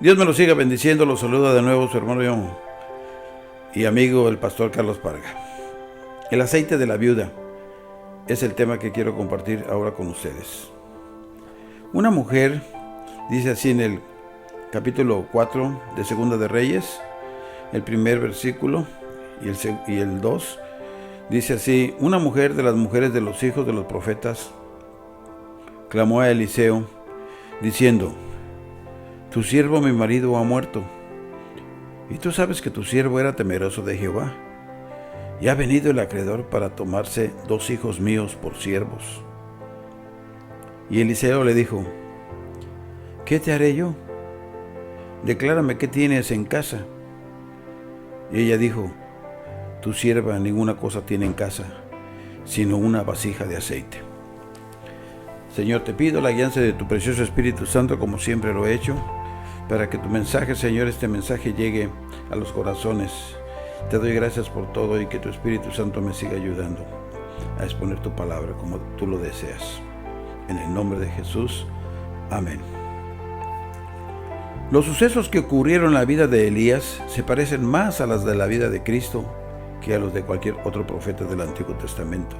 Dios me lo siga bendiciendo. Los saluda de nuevo su hermano y amigo el pastor Carlos Parga. El aceite de la viuda es el tema que quiero compartir ahora con ustedes. Una mujer, dice así en el capítulo 4 de Segunda de Reyes, el primer versículo y el 2, dice así: una mujer de las mujeres de los hijos de los profetas clamó a Eliseo, diciendo: tu siervo mi marido ha muerto, y tú sabes que tu siervo era temeroso de Jehová, y ha venido el acreedor para tomarse 2 hijos míos por siervos. Y Eliseo le dijo: ¿qué te haré yo? Declárame qué tienes en casa. Y ella dijo: tu sierva ninguna cosa tiene en casa, sino una vasija de aceite. Señor, te pido la guianza de tu precioso Espíritu Santo, como siempre lo he hecho, para que tu mensaje, Señor, este mensaje llegue a los corazones. Te doy gracias por todo y que tu Espíritu Santo me siga ayudando a exponer tu palabra como tú lo deseas. En el nombre de Jesús, amén. Los sucesos que ocurrieron en la vida de Elías se parecen más a las de la vida de Cristo que a los de cualquier otro profeta del Antiguo Testamento.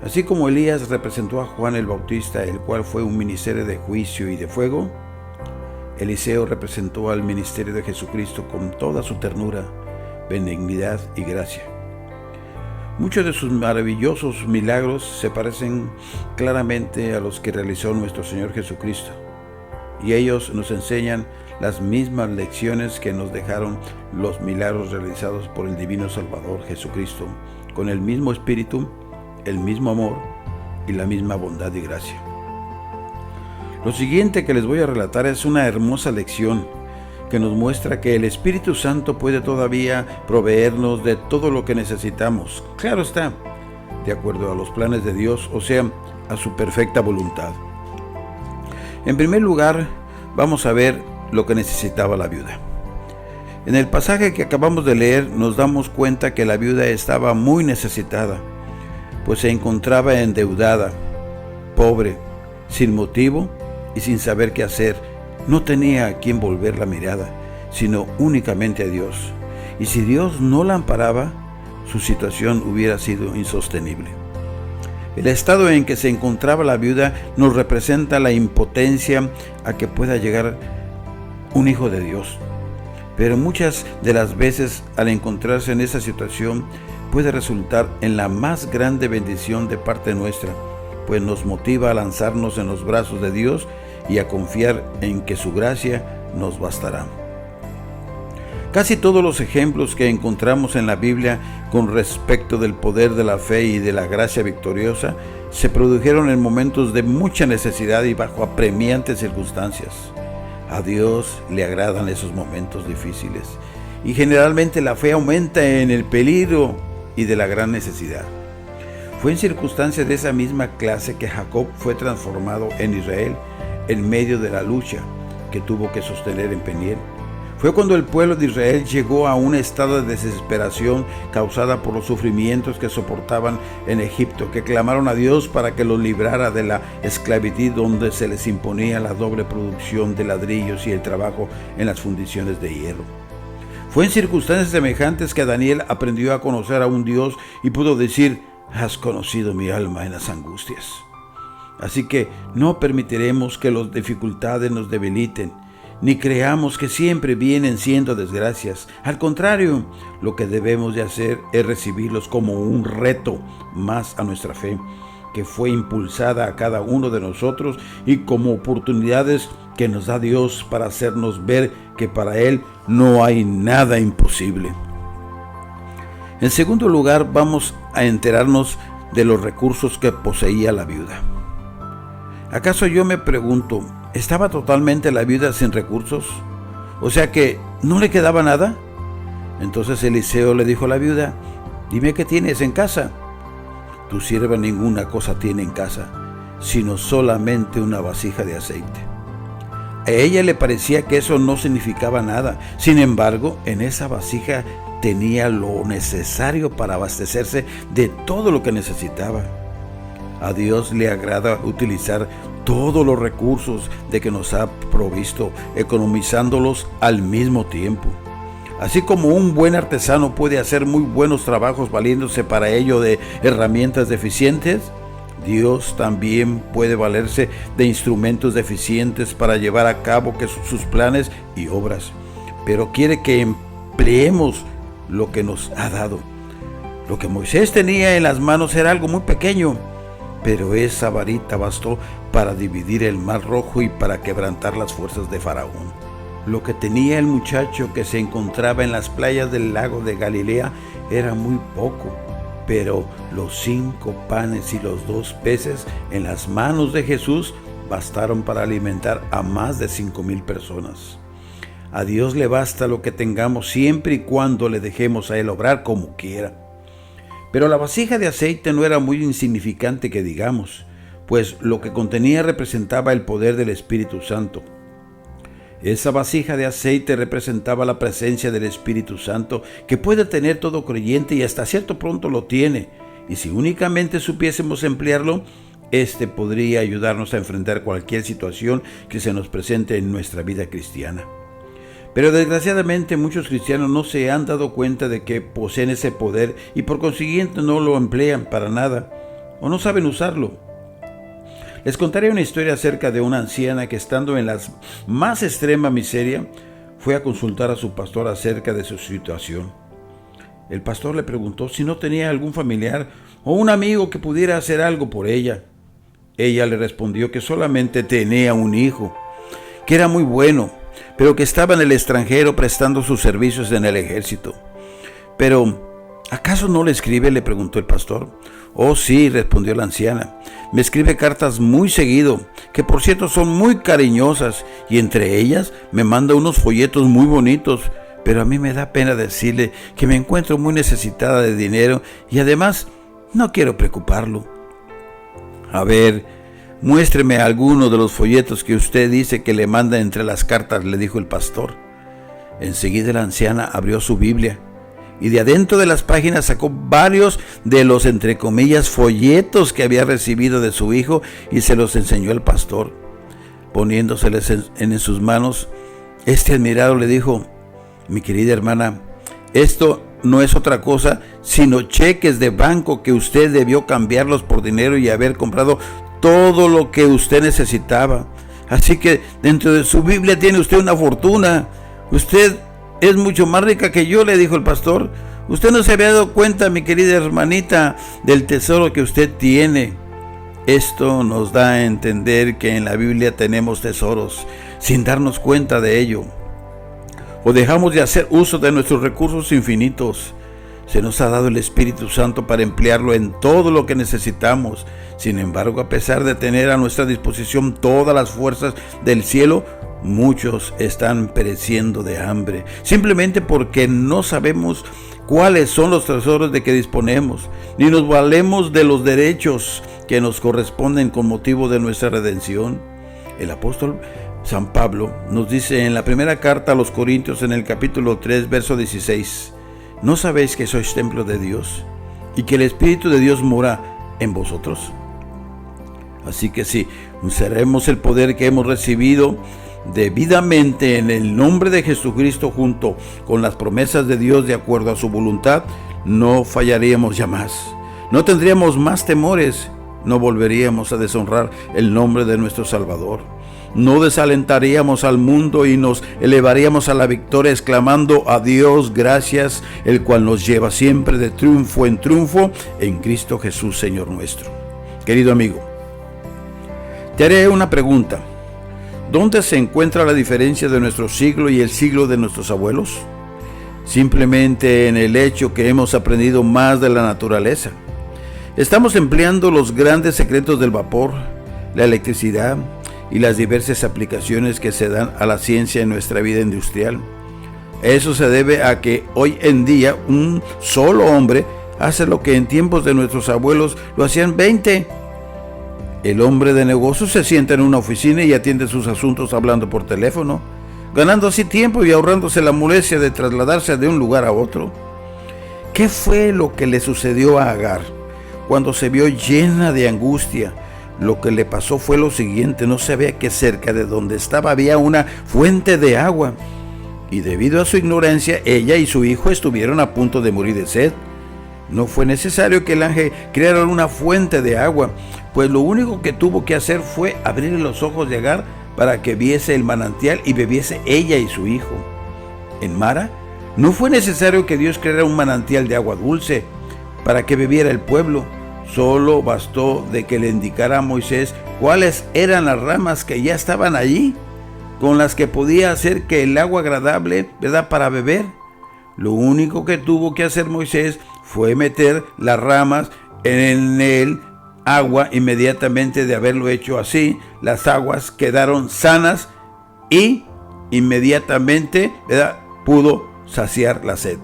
Así como Elías representó a Juan el Bautista, el cual fue un ministerio de juicio y de fuego, Eliseo representó al ministerio de Jesucristo con toda su ternura, benignidad y gracia. Muchos de sus maravillosos milagros se parecen claramente a los que realizó nuestro Señor Jesucristo, y ellos nos enseñan las mismas lecciones que nos dejaron los milagros realizados por el divino Salvador Jesucristo, con el mismo espíritu, el mismo amor y la misma bondad y gracia. Lo siguiente que les voy a relatar es una hermosa lección que nos muestra que el Espíritu Santo puede todavía proveernos de todo lo que necesitamos. Claro está, de acuerdo a los planes de Dios, o sea, a su perfecta voluntad. En primer lugar, vamos a ver lo que necesitaba la viuda. En el pasaje que acabamos de leer nos damos cuenta que la viuda estaba muy necesitada, pues se encontraba endeudada, pobre, sin motivo y sin saber qué hacer. No tenía a quien volver la mirada, sino únicamente a Dios. Y si Dios no la amparaba, su situación hubiera sido insostenible. El estado en que se encontraba la viuda nos representa la impotencia a que pueda llegar un hijo de Dios. Pero muchas de las veces, al encontrarse en esa situación, puede resultar en la más grande bendición de parte nuestra, pues nos motiva a lanzarnos en los brazos de Dios y a confiar en que su gracia nos bastará. Casi todos los ejemplos que encontramos en la Biblia con respecto del poder de la fe y de la gracia victoriosa se produjeron en momentos de mucha necesidad y bajo apremiantes circunstancias. A Dios le agradan esos momentos difíciles y generalmente la fe aumenta en el peligro y de la gran necesidad. Fue en circunstancias de esa misma clase que Jacob fue transformado en Israel en medio de la lucha que tuvo que sostener en Peniel. Fue cuando el pueblo de Israel llegó a un estado de desesperación causada por los sufrimientos que soportaban en Egipto, que clamaron a Dios para que los librara de la esclavitud donde se les imponía la doble producción de ladrillos y el trabajo en las fundiciones de hierro. Fue en circunstancias semejantes que Daniel aprendió a conocer a un Dios y pudo decir: has conocido mi alma en las angustias. Así que no permitiremos que las dificultades nos debiliten, ni creamos que siempre vienen siendo desgracias. Al contrario, lo que debemos de hacer es recibirlos como un reto más a nuestra fe, que fue impulsada a cada uno de nosotros, y como oportunidades que nos da Dios para hacernos ver que para Él no hay nada imposible. En segundo lugar, vamos a enterarnos de los recursos que poseía la viuda. ¿Acaso yo me pregunto, ¿estaba totalmente la viuda sin recursos? O sea que ¿no le quedaba nada? Entonces Eliseo le dijo a la viuda: dime qué tienes en casa. Tu sierva ninguna cosa tiene en casa, sino solamente una vasija de aceite. A ella le parecía que eso no significaba nada. Sin embargo, en esa vasija tenía lo necesario para abastecerse de todo lo que necesitaba. A Dios le agrada utilizar todos los recursos de que nos ha provisto, economizándolos al mismo tiempo. Así como un buen artesano puede hacer muy buenos trabajos valiéndose para ello de herramientas deficientes, Dios también puede valerse de instrumentos deficientes para llevar a cabo sus planes y obras, pero quiere que empleemos lo que nos ha dado. Lo que Moisés tenía en las manos era algo muy pequeño, pero esa varita bastó para dividir el mar Rojo y para quebrantar las fuerzas de Faraón. Lo que tenía el muchacho que se encontraba en las playas del lago de Galilea era muy poco, pero los 5 panes y los 2 peces en las manos de Jesús bastaron para alimentar a más de 5,000 personas. A Dios le basta lo que tengamos siempre y cuando le dejemos a Él obrar como quiera. Pero la vasija de aceite no era muy insignificante que digamos, pues lo que contenía representaba el poder del Espíritu Santo. Esa vasija de aceite representaba la presencia del Espíritu Santo que puede tener todo creyente y hasta cierto punto lo tiene. Y si únicamente supiésemos emplearlo, este podría ayudarnos a enfrentar cualquier situación que se nos presente en nuestra vida cristiana. Pero desgraciadamente muchos cristianos no se han dado cuenta de que poseen ese poder y por consiguiente no lo emplean para nada o no saben usarlo. Les contaré una historia acerca de una anciana que, estando en la más extrema miseria, fue a consultar a su pastor acerca de su situación. El pastor le preguntó si no tenía algún familiar o un amigo que pudiera hacer algo por ella. Ella le respondió que solamente tenía un hijo, que era muy bueno, pero que estaba en el extranjero prestando sus servicios en el ejército. Pero, ¿acaso no le escribe?, le preguntó el pastor. Oh, sí, respondió la anciana. Me escribe cartas muy seguido, que por cierto son muy cariñosas, y entre ellas me manda unos folletos muy bonitos, pero a mí me da pena decirle que me encuentro muy necesitada de dinero y además no quiero preocuparlo. A ver, muéstreme alguno de los folletos que usted dice que le manda entre las cartas, le dijo el pastor. Enseguida la anciana abrió su Biblia y de adentro de las páginas sacó varios de los, entre comillas, folletos que había recibido de su hijo y se los enseñó al pastor. Poniéndoseles en sus manos, este admirado le dijo: mi querida hermana, esto no es otra cosa sino cheques de banco que usted debió cambiarlos por dinero y haber comprado todo lo que usted necesitaba. Así que dentro de su Biblia tiene usted una fortuna. Usted es mucho más rica que yo, le dijo el pastor. Usted no se había dado cuenta, mi querida hermanita, del tesoro que usted tiene. Esto nos da a entender que en la Biblia tenemos tesoros sin darnos cuenta de ello. O dejamos de hacer uso de nuestros recursos infinitos. Se nos ha dado el Espíritu Santo para emplearlo en todo lo que necesitamos. Sin embargo, a pesar de tener a nuestra disposición todas las fuerzas del cielo, muchos están pereciendo de hambre, simplemente porque no sabemos cuáles son los tesoros de que disponemos, ni nos valemos de los derechos que nos corresponden con motivo de nuestra redención. El apóstol San Pablo nos dice en la primera carta a los Corintios, en el capítulo 3, verso 16, ¿no sabéis que sois templo de Dios y que el Espíritu de Dios mora en vosotros? Así que si usaremos el poder que hemos recibido debidamente en el nombre de Jesucristo junto con las promesas de Dios de acuerdo a su voluntad, no fallaríamos ya más. No tendríamos más temores, no volveríamos a deshonrar el nombre de nuestro Salvador. No desalentaríamos al mundo y nos elevaríamos a la victoria exclamando a Dios gracias, el cual nos lleva siempre de triunfo en triunfo en Cristo Jesús, Señor nuestro. Querido amigo, te haré una pregunta. ¿Dónde se encuentra la diferencia de nuestro siglo y el siglo de nuestros abuelos? Simplemente en el hecho que hemos aprendido más de la naturaleza. Estamos empleando los grandes secretos del vapor, la electricidad y las diversas aplicaciones que se dan a la ciencia en nuestra vida industrial. Eso se debe a que hoy en día un solo hombre hace lo que en tiempos de nuestros abuelos lo hacían 20. El hombre de negocios se sienta en una oficina y atiende sus asuntos hablando por teléfono, ganando así tiempo y ahorrándose la molestia de trasladarse de un lugar a otro. ¿Qué fue lo que le sucedió a Agar cuando se vio llena de angustia lo que le pasó fue lo siguiente: no sabía que cerca de donde estaba había una fuente de agua, y debido a su ignorancia, ella y su hijo estuvieron a punto de morir de sed. No fue necesario que el ángel creara una fuente de agua, pues lo único que tuvo que hacer fue abrirle los ojos de Agar para que viese el manantial y bebiese ella y su hijo. En Mara, no fue necesario que Dios creara un manantial de agua dulce para que bebiera el pueblo. Solo bastó de que le indicara a Moisés cuáles eran las ramas que ya estaban allí, con las que podía hacer que el agua agradable, ¿verdad?, para beber. Lo único que tuvo que hacer Moisés fue meter las ramas en el agua. Inmediatamente de haberlo hecho así, las aguas quedaron sanas y inmediatamente, ¿verdad?, pudo saciar la sed.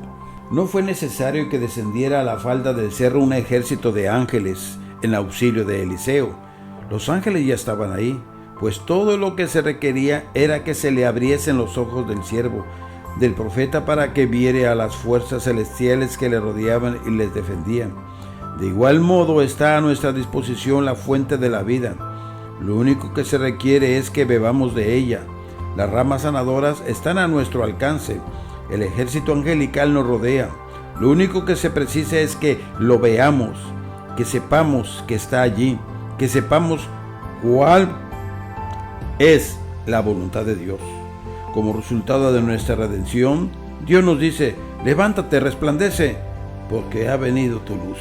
No fue necesario que descendiera a la falda del cerro un ejército de ángeles en auxilio de Eliseo. Los ángeles ya estaban ahí, pues todo lo que se requería era que se le abriesen los ojos del siervo, del profeta, para que viere a las fuerzas celestiales que le rodeaban y les defendían. De igual modo está a nuestra disposición la fuente de la vida. Lo único que se requiere es que bebamos de ella. Las ramas sanadoras están a nuestro alcance. El ejército angelical nos rodea. Lo único que se precisa es que lo veamos, que sepamos que está allí, que sepamos cuál es la voluntad de Dios. Como resultado de nuestra redención, Dios nos dice: levántate, resplandece, porque ha venido tu luz.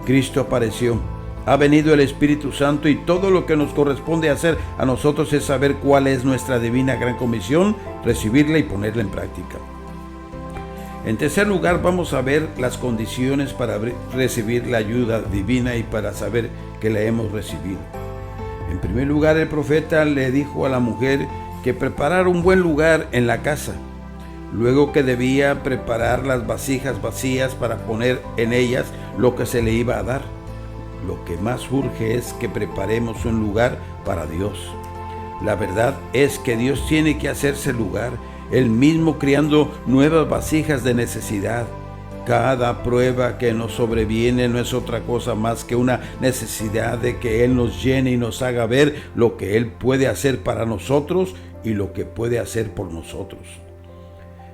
Cristo apareció, ha venido el Espíritu Santo, y todo lo que nos corresponde hacer a nosotros es saber cuál es nuestra divina gran comisión, recibirla y ponerla en práctica. En tercer lugar, vamos a ver las condiciones para recibir la ayuda divina y para saber que la hemos recibido. En primer lugar, el profeta le dijo a la mujer que preparara un buen lugar en la casa, luego que debía preparar las vasijas vacías para poner en ellas lo que se le iba a dar. Lo que más urge es que preparemos un lugar para Dios. La verdad es que Dios tiene que hacerse lugar, Él mismo creando nuevas vasijas de necesidad. Cada prueba que nos sobreviene no es otra cosa más que una necesidad de que Él nos llene y nos haga ver lo que Él puede hacer para nosotros y lo que puede hacer por nosotros.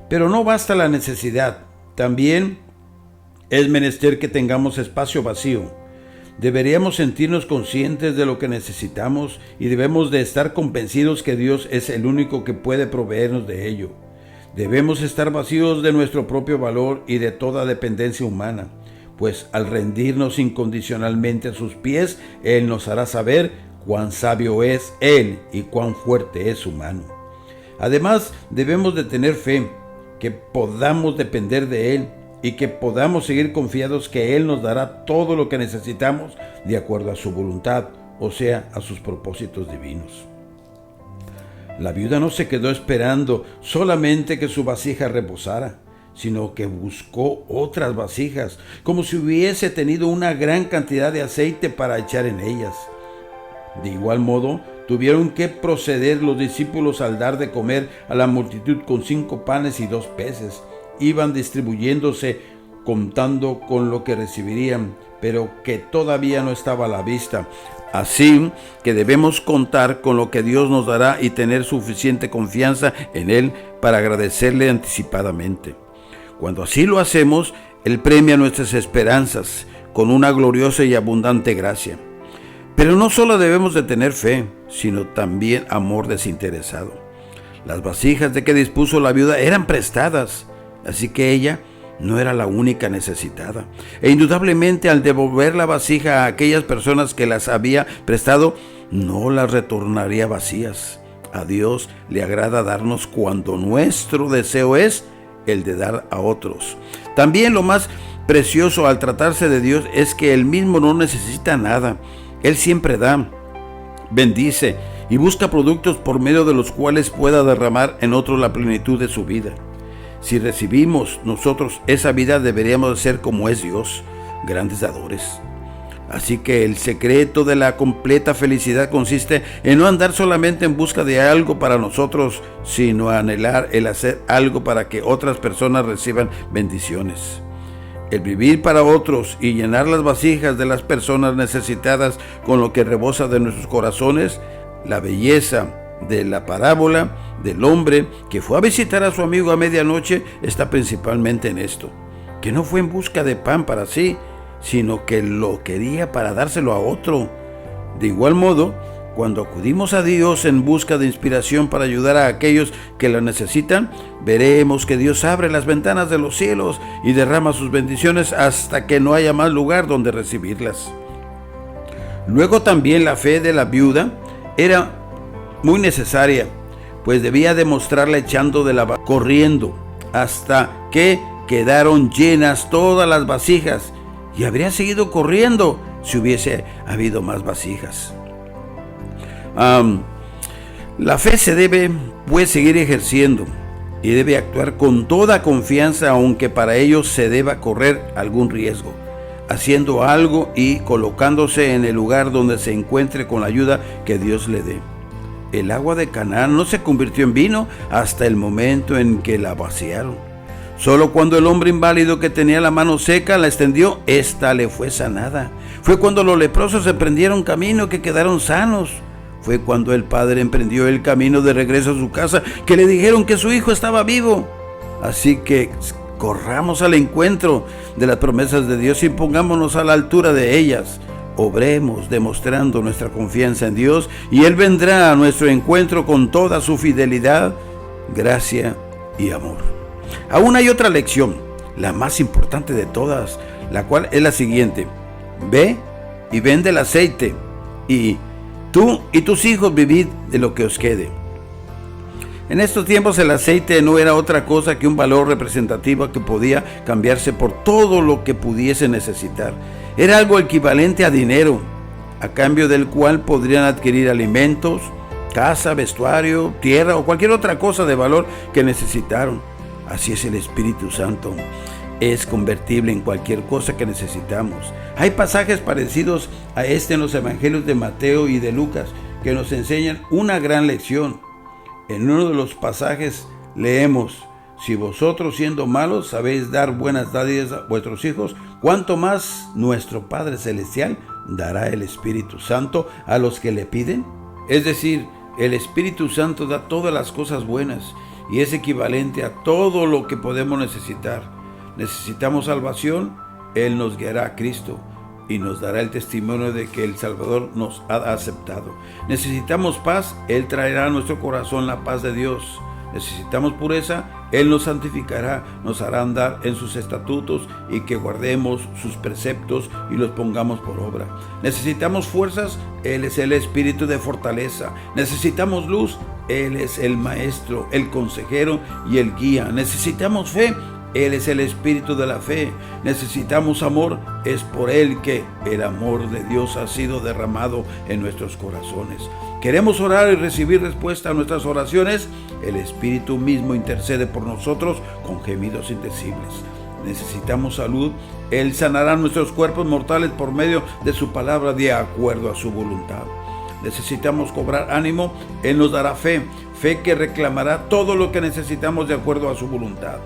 Pero no basta la necesidad, también es menester que tengamos espacio vacío. Deberíamos sentirnos conscientes de lo que necesitamos y debemos de estar convencidos que Dios es el único que puede proveernos de ello. Debemos estar vacíos de nuestro propio valor y de toda dependencia humana, pues al rendirnos incondicionalmente a sus pies, Él nos hará saber cuán sabio es Él y cuán fuerte es su mano. Además, debemos de tener fe, que podamos depender de Él y que podamos seguir confiados que Él nos dará todo lo que necesitamos de acuerdo a su voluntad, o sea, a sus propósitos divinos. La viuda no se quedó esperando solamente que su vasija reposara, sino que buscó otras vasijas, como si hubiese tenido una gran cantidad de aceite para echar en ellas. De igual modo, tuvieron que proceder los discípulos al dar de comer a la multitud con 5 panes y 2 peces. Iban distribuyéndose contando con lo que recibirían, pero que todavía no estaba a la vista. Así que debemos contar con lo que Dios nos dará y tener suficiente confianza en Él para agradecerle anticipadamente. Cuando así lo hacemos, Él premia nuestras esperanzas con una gloriosa y abundante gracia. Pero no solo debemos de tener fe, sino también amor desinteresado. Las vasijas de que dispuso la viuda eran prestadas, así que ella no era la única necesitada. E indudablemente al devolver la vasija a aquellas personas que las había prestado, no las retornaría vacías. A Dios le agrada darnos cuando nuestro deseo es el de dar a otros. También lo más precioso al tratarse de Dios es que Él mismo no necesita nada. Él siempre da, bendice y busca productos por medio de los cuales pueda derramar en otros la plenitud de su vida. Si recibimos nosotros esa vida, deberíamos ser como es Dios, grandes dadores. Así que el secreto de la completa felicidad consiste en no andar solamente en busca de algo para nosotros, sino anhelar el hacer algo para que otras personas reciban bendiciones. El vivir para otros y llenar las vasijas de las personas necesitadas con lo que rebosa de nuestros corazones, la belleza de la parábola del hombre que fue a visitar a su amigo a medianoche está principalmente en esto, que no fue en busca de pan para sí, sino que lo quería para dárselo a otro. De igual modo, cuando acudimos a Dios en busca de inspiración para ayudar a aquellos que la necesitan, veremos que Dios abre las ventanas de los cielos y derrama sus bendiciones hasta que no haya más lugar donde recibirlas. Luego también la fe de la viuda era muy necesaria, pues debía demostrarla echando de la corriendo hasta que quedaron llenas todas las vasijas, y habría seguido corriendo si hubiese habido más vasijas. La fe se debe, pues, seguir ejerciendo y debe actuar con toda confianza, aunque para ello se deba correr algún riesgo, haciendo algo y colocándose en el lugar donde se encuentre con la ayuda que Dios le dé. El agua de Canaán no se convirtió en vino hasta el momento en que la vaciaron. Solo cuando el hombre inválido que tenía la mano seca la extendió, ésta le fue sanada. Fue cuando los leprosos emprendieron camino que quedaron sanos. Fue cuando el padre emprendió el camino de regreso a su casa que le dijeron que su hijo estaba vivo. Así que corramos al encuentro de las promesas de Dios y pongámonos a la altura de ellas. Obremos demostrando nuestra confianza en Dios y Él vendrá a nuestro encuentro con toda su fidelidad, gracia y amor. Aún hay otra lección, la más importante de todas, la cual es la siguiente: ve y vende el aceite, y tú y tus hijos vivid de lo que os quede. En estos tiempos el aceite no era otra cosa que un valor representativo que podía cambiarse por todo lo que pudiese necesitar. Era algo equivalente a dinero, a cambio del cual podrían adquirir alimentos, casa, vestuario, tierra o cualquier otra cosa de valor que necesitaron. Así es el Espíritu Santo. Es convertible en cualquier cosa que necesitamos. Hay pasajes parecidos a este en los evangelios de Mateo y de Lucas que nos enseñan una gran lección. En uno de los pasajes leemos: si vosotros siendo malos sabéis dar buenas dádivas a vuestros hijos, ¿cuánto más nuestro Padre Celestial dará el Espíritu Santo a los que le piden? Es decir, el Espíritu Santo da todas las cosas buenas y es equivalente a todo lo que podemos necesitar. Necesitamos salvación, Él nos guiará a Cristo y nos dará el testimonio de que el Salvador nos ha aceptado. Necesitamos paz, Él traerá a nuestro corazón la paz de Dios. Necesitamos pureza, Él nos santificará, nos hará andar en sus estatutos y que guardemos sus preceptos y los pongamos por obra. Necesitamos fuerzas, Él es el Espíritu de fortaleza. Necesitamos luz, Él es el Maestro, el Consejero y el Guía. Necesitamos fe, Él es el Espíritu de la fe. Necesitamos amor, es por Él que el amor de Dios ha sido derramado en nuestros corazones. Queremos orar y recibir respuesta a nuestras oraciones. El Espíritu mismo intercede por nosotros con gemidos indecibles. Necesitamos salud, Él sanará nuestros cuerpos mortales por medio de su palabra de acuerdo a su voluntad. Necesitamos cobrar ánimo, Él nos dará fe, fe que reclamará todo lo que necesitamos de acuerdo a su voluntad.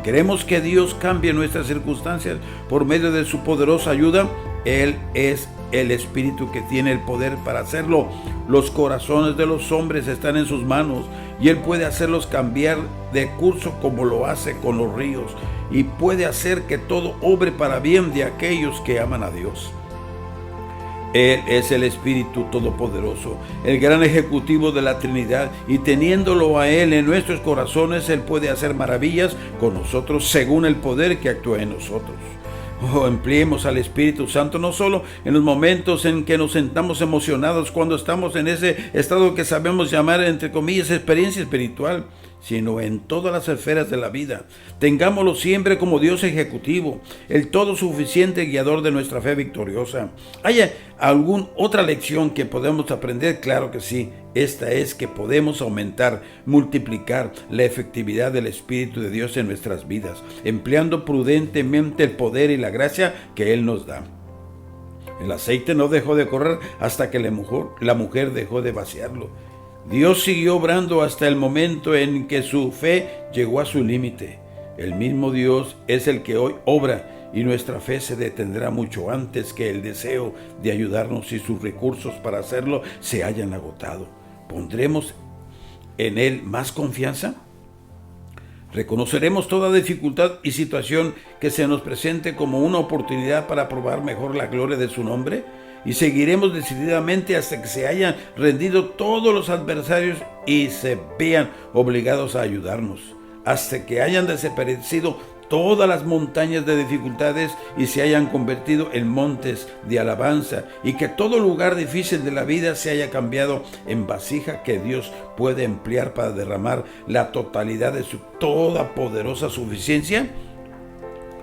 Queremos que Dios cambie nuestras circunstancias por medio de su poderosa ayuda. Él es el Espíritu que tiene el poder para hacerlo. Los corazones de los hombres están en sus manos y Él puede hacerlos cambiar de curso como lo hace con los ríos, y puede hacer que todo obre para bien de aquellos que aman a Dios. Él es el Espíritu Todopoderoso, el gran ejecutivo de la Trinidad, y teniéndolo a Él en nuestros corazones, Él puede hacer maravillas con nosotros según el poder que actúa en nosotros. Empleemos al Espíritu Santo no solo en los momentos en que nos sentamos emocionados cuando estamos en ese estado que sabemos llamar, entre comillas, experiencia espiritual, sino en todas las esferas de la vida. Tengámoslo siempre como Dios ejecutivo, el todo suficiente guiador de nuestra fe victoriosa. ¿Hay alguna otra lección que podemos aprender? Claro que sí. Esta es que podemos aumentar, multiplicar la efectividad del Espíritu de Dios en nuestras vidas, empleando prudentemente el poder y la gracia que Él nos da. El aceite no dejó de correr hasta que la mujer dejó de vaciarlo. Dios siguió obrando hasta el momento en que su fe llegó a su límite. El mismo Dios es el que hoy obra y nuestra fe se detendrá mucho antes que el deseo de ayudarnos y sus recursos para hacerlo se hayan agotado. ¿Pondremos en Él más confianza? ¿Reconoceremos toda dificultad y situación que se nos presente como una oportunidad para probar mejor la gloria de su nombre? ¿Y seguiremos decididamente hasta que se hayan rendido todos los adversarios y se vean obligados a ayudarnos? Hasta que hayan desaparecido todas las montañas de dificultades y se hayan convertido en montes de alabanza, y que todo lugar difícil de la vida se haya cambiado en vasija que Dios puede emplear para derramar la totalidad de su todopoderosa suficiencia.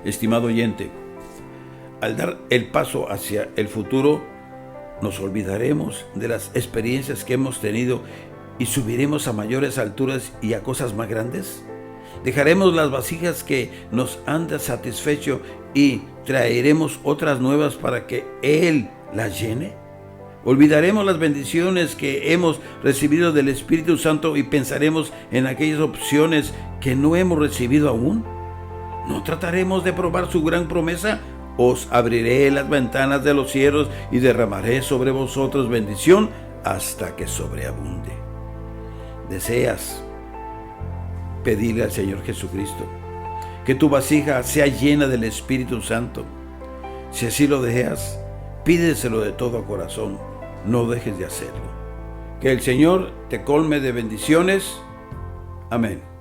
Estimado oyente, al dar el paso hacia el futuro, nos olvidaremos de las experiencias que hemos tenido y subiremos a mayores alturas y a cosas más grandes. Dejaremos las vasijas que nos han satisfecho y traeremos otras nuevas para que Él las llene. Olvidaremos las bendiciones que hemos recibido del Espíritu Santo y pensaremos en aquellas opciones que no hemos recibido aún. ¿No trataremos de probar su gran promesa? Os abriré las ventanas de los cielos y derramaré sobre vosotros bendición hasta que sobreabunde. ¿Deseas pedirle al Señor Jesucristo que tu vasija sea llena del Espíritu Santo? Si así lo deseas, pídeselo de todo corazón, no dejes de hacerlo. Que el Señor te colme de bendiciones. Amén.